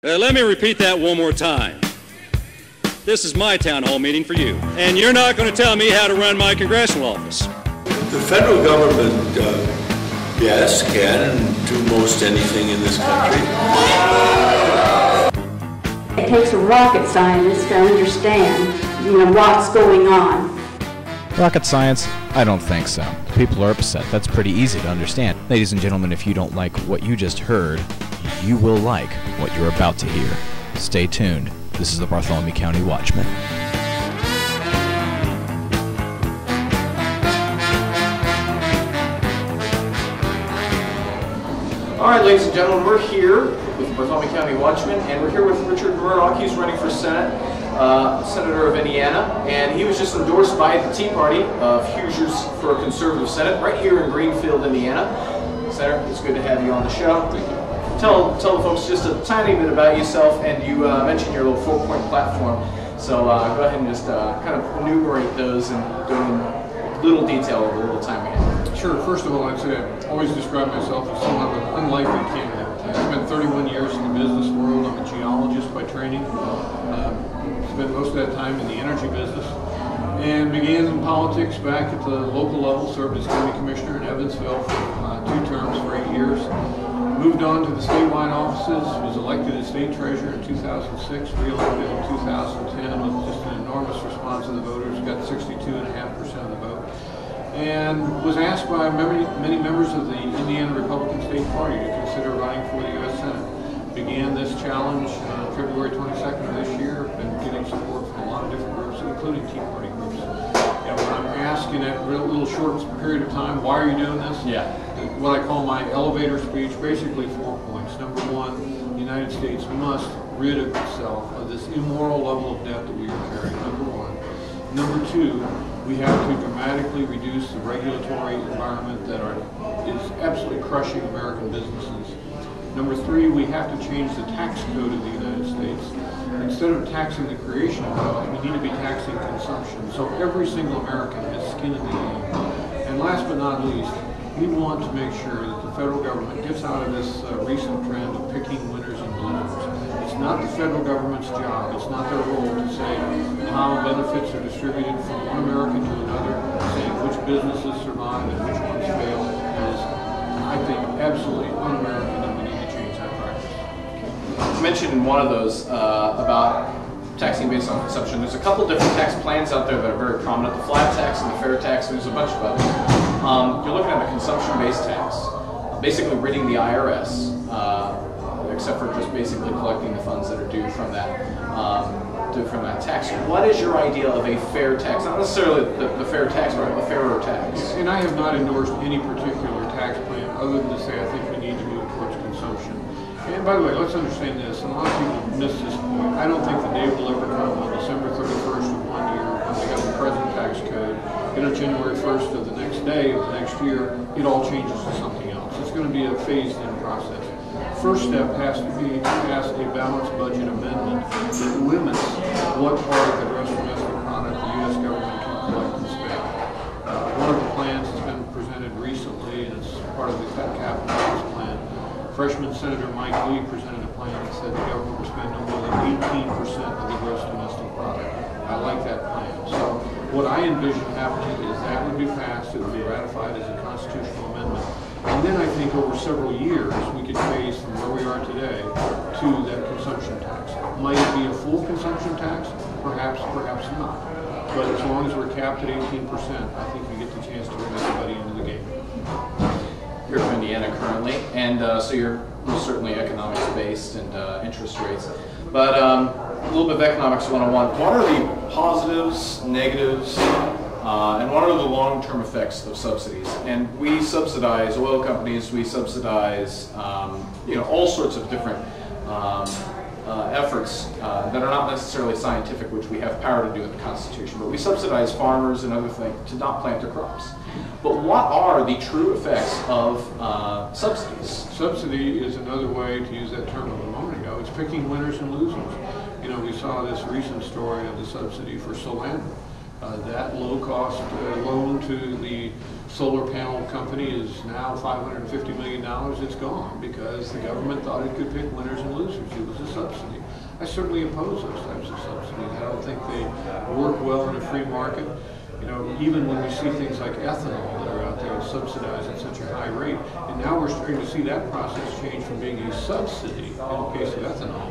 Let me repeat that one more time. This is my town hall meeting for you, and you're not going to tell me how to run my congressional office. The federal government, yes, can do most anything in this country. It takes a rocket scientist to understand, what's going on. Rocket science? I don't think so. People are upset. That's pretty easy to understand. Ladies and gentlemen, if you don't like what you just heard, you will like what you're about to hear. Stay tuned. This is the Bartholomew County Watchman. All right, ladies and gentlemen, we're here with the Bartholomew County Watchman, and we're here with Richard Mourdock. He's running for Senate, Senator of Indiana, and he was just endorsed by the Tea Party of Hoosiers for a conservative Senate right here in Greenfield, Indiana. Senator, it's good to have you on the show. Thank you. Tell the folks just a tiny bit about yourself, and you mentioned your little 4-point platform. So go ahead and just kind of enumerate those and go in little detail over the little time we have. Sure. First of all, I'd say I always describe myself as somewhat of an unlikely candidate. I spent 31 years in the business world. I'm a geologist by training. Spent most of that time in the energy business, and began in politics back at the local level. Served as county commissioner in Evansville for 2 terms for 8 years. Moved on to the statewide offices, was elected as state treasurer in 2006, re-elected in 2010 with just an enormous response of the voters, got 62.5% of the vote, and was asked by many members of the Indiana Republican State Party to consider running for the U.S. Senate. Began this challenge February 22nd of this year, been getting support from a lot of different groups, including Tea Party groups. And when I'm asked in that little short period of time, why are you doing this? Yeah. What I call my elevator speech, basically 4 points. Number one, the United States must rid itself of this immoral level of debt that we are carrying, number one. Number two, we have to dramatically reduce the regulatory environment that is absolutely crushing American businesses. Number three, we have to change the tax code of the United States. Instead of taxing the creation of wealth, we need to be taxing consumption. So every single American has skin in the game. And last but not least, we want to make sure that the federal government gets out of this recent trend of picking winners and losers. It's not the federal government's job. It's not their role to say how benefits are distributed from one American to another, saying which businesses survive and which ones fail. That is, I think, absolutely un-American, and we need to change that practice. You mentioned in one of those about taxing based on consumption. There's a couple different tax plans out there that are very prominent, the flat tax and the fair tax, and there's a bunch of others. You're looking at a consumption-based tax, basically ridding the IRS, except for just basically collecting the funds that are due from that tax. What is your idea of a fair tax? Not necessarily the fair tax, but a fairer tax. And I have not endorsed any particular tax plan other than to say I think we need to move towards consumption. And by the way, let's understand this, and a lot of people miss this point. I don't think the day will ever come on December 31st of one year when we have the present tax code, and on January 1st of the next day of the next year, it all changes to something else. It's going to be a phased-in process. First step has to be to pass a balanced budget amendment that limits what part of the gross domestic product the U.S. government can collect and spend. One of the plans has been presented recently, and it's part of the capital markets plan. Freshman Senator Mike Lee presented a plan that said the government will spend no more than 18% of the gross domestic product. I like that plan. So what I envision happening is that would be passed, it would be ratified as a constitutional amendment, and then I think over several years we could phase from where we are today to that consumption tax. Might it be a full consumption tax? Perhaps, perhaps not. But as long as we're capped at 18%, I think we get the chance to bring everybody into the game. You're from Indiana currently, and so you're certainly economics based and interest rates. But a little bit of economics 101. What are the positives, negatives, and what are the long-term effects of subsidies? And we subsidize oil companies. We subsidize all sorts of different efforts that are not necessarily scientific, which we have power to do in the Constitution. But we subsidize farmers and other things to not plant their crops. But what are the true effects of subsidies? Subsidy is another way to use that term a moment ago. It's picking winners and losers. We saw this recent story of the subsidy for Solana. That low-cost loan to the solar panel company is now $550 million. It's gone because the government thought it could pick winners and losers. It was a subsidy. I certainly oppose those types of subsidies. I don't think they work well in a free market. You know, even when we see things like ethanol that are out there subsidized at such a high rate, and now we're starting to see that process change from being a subsidy in the case of ethanol.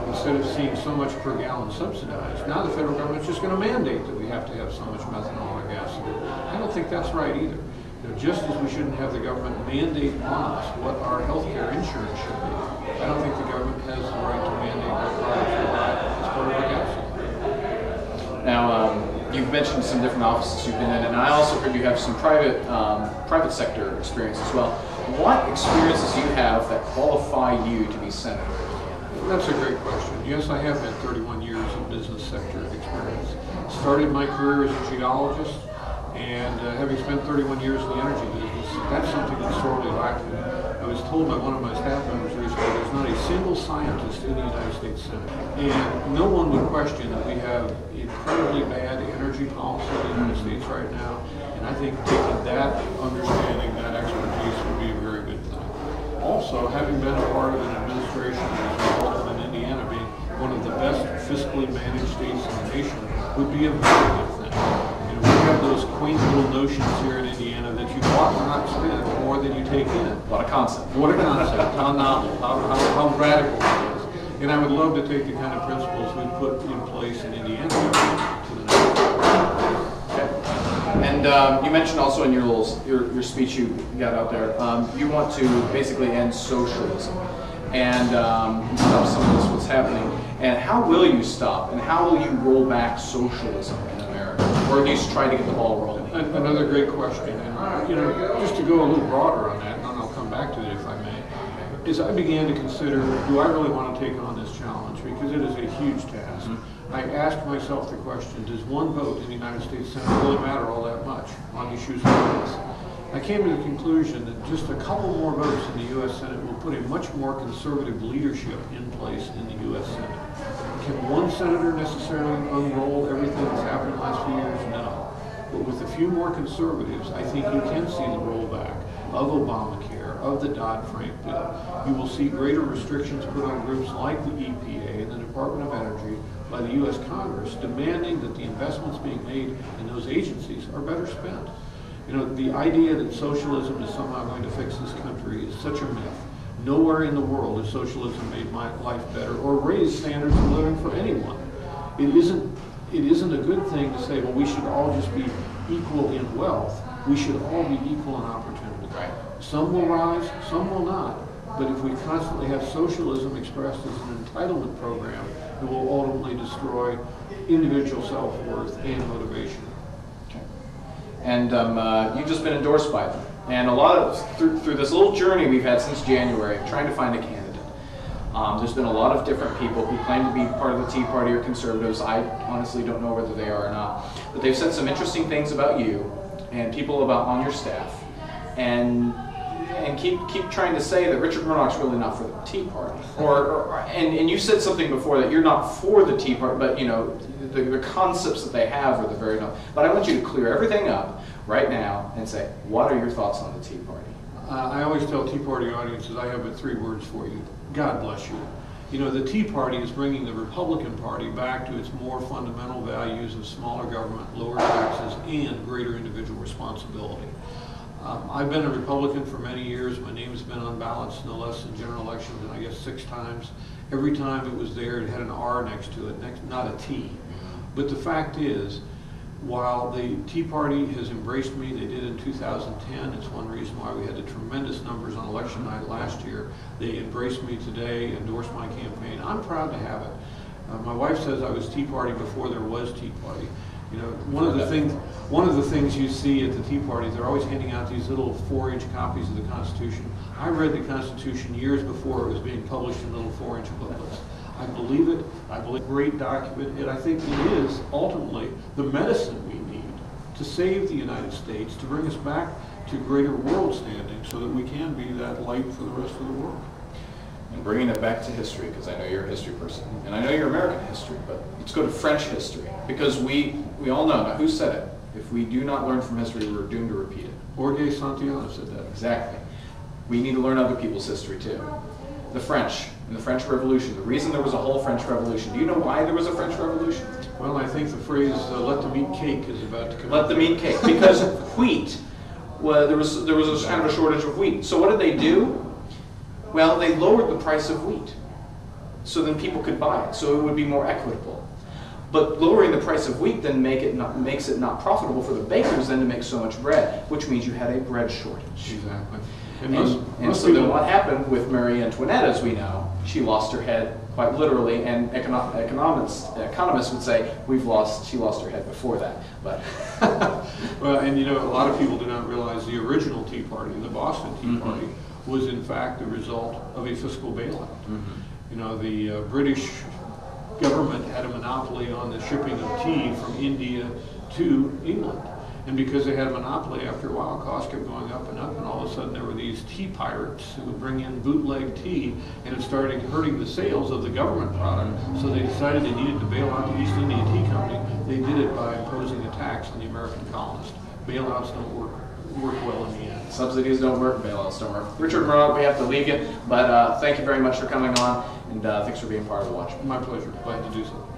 Instead of seeing so much per gallon subsidized, now the federal government's just going to mandate that we have to have so much methanol in our gasoline. I don't think that's right either. You know, just as we shouldn't have the government mandate on us what our health care insurance should be, I don't think the government has the right to mandate what products we buy as part of our gasoline. Now, you've mentioned some different offices you've been in, and I also heard you have some private sector experience as well. What experiences do you have that qualify you to be senator? That's a great question. Yes, I have had 31 years of business sector experience. Started my career as a geologist, and having spent 31 years in the energy business, that's something that's sorely lacking. I was told by one of my staff members recently there's not a single scientist in the United States Senate. And no one would question that we have incredibly bad energy policy in the United States right now, and I think taking that understanding, that expertise would be a very good thing. Also, having been a part of an administration that has resulted in Indiana being one of the best fiscally managed states in the nation would be a very good thing. You know, we have those quaint little notions here in Indiana that you ought not spend more than you take in. What a concept. What a concept. How novel, how radical it is. And I would love to take the kind of principles we put in place in Indiana to the next level. And you mentioned also in your speech you got out there, you want to basically end socialism and stop some of this what's happening. And how will you stop? And how will you roll back socialism in America, or at least try to get the ball rolling? Another great question. And you know, just to go a little broader on that, and then I'll come back to it if I may. As I began to consider, do I really want to take on this challenge? Because it is a huge task. I asked myself the question, does one vote in the United States Senate really matter all that much on issues like this? I came to the conclusion that just a couple more votes in the U.S. Senate will put a much more conservative leadership in place in the U.S. Senate. Can one senator necessarily unroll everything that's happened in the last few years? No. But with a few more conservatives, I think you can see the rollback of Obamacare, of the Dodd-Frank bill. You will see greater restrictions put on groups like the EPA and the Department of Energy by the U.S. Congress, demanding that the investments being made in those agencies are better spent. You know, the idea that socialism is somehow going to fix this country is such a myth. Nowhere in the world has socialism made my life better or raised standards of living for anyone. It isn't a good thing to say, well, we should all just be equal in wealth. We should all be equal in opportunity. Right. Some will rise, some will not. But if we constantly have socialism expressed as an entitlement program, it will ultimately destroy individual self-worth and motivation. Okay. And you've just been endorsed by them. And a lot of, through this little journey we've had since January, trying to find a candidate, there's been a lot of different people who claim to be part of the Tea Party or conservatives. I honestly don't know whether they are or not. But they've said some interesting things about you and people on your staff. And keep trying to say that Richard Mourdock's really not for the Tea Party. And you said something before that you're not for the Tea Party, but you know, the concepts that they have are the very no. But I want you to clear everything up right now and say, what are your thoughts on the Tea Party? I always tell Tea Party audiences, I have but 3 words for you. God bless you. You know, the Tea Party is bringing the Republican Party back to its more fundamental values of smaller government, lower taxes, and greater individual responsibility. I've been a Republican for many years. My name's been on ballots no less in general elections than I guess 6 times. Every time it was there, it had an R next to it, not a T. But the fact is, while the Tea Party has embraced me, they did in 2010. It's one reason why we had the tremendous numbers on election night last year. They embraced me today, endorsed my campaign. I'm proud to have it. My wife says I was Tea Party before there was Tea Party. You know, one of the things you see at the Tea Party, they're always handing out these little 4-inch copies of the Constitution. I read the Constitution years before it was being published in little 4-inch booklets. I believe it. I believe it's a great document, and I think it is ultimately the medicine we need to save the United States, to bring us back to greater world standing so that we can be that light for the rest of the world. And bringing it back to history, because I know you're a history person, and I know you're American history, but let's go to French history, because we all know, now who said it? If we do not learn from history, we're doomed to repeat it. Jorge Santillana said that. Exactly. We need to learn other people's history too. The French, and the French Revolution, the reason there was a whole French Revolution. Do you know why there was a French Revolution? Well, I think the phrase "let them eat cake" is about to come. Let them eat cake, because wheat, well, there was a kind of a shortage of wheat. So what did they do? Well, they lowered the price of wheat, so then people could buy it, so it would be more equitable. But lowering the price of wheat then makes it not profitable for the bakers then to make so much bread, which means you had a bread shortage. Exactly. And so then what happened with Marie Antoinette, as we know, she lost her head quite literally, and economists would say she lost her head before that. But well, and you know, a lot of people do not realize the original Tea Party, the Boston Tea Party, was in fact the result of a fiscal bailout. You know, the British government had a monopoly on the shipping of tea from India to England. And because they had a monopoly, after a while, costs kept going up, and all of a sudden there were these tea pirates who would bring in bootleg tea, and it started hurting the sales of the government product. So they decided they needed to bail out the East India Tea Company. They did it by imposing a tax on the American colonists. Bailouts don't work well in the end. Subsidies don't work, bailouts don't work. Richard Mourdock, we have to leave you, but thank you very much for coming on, and thanks for being part of the Watchman. My pleasure. Glad to do so.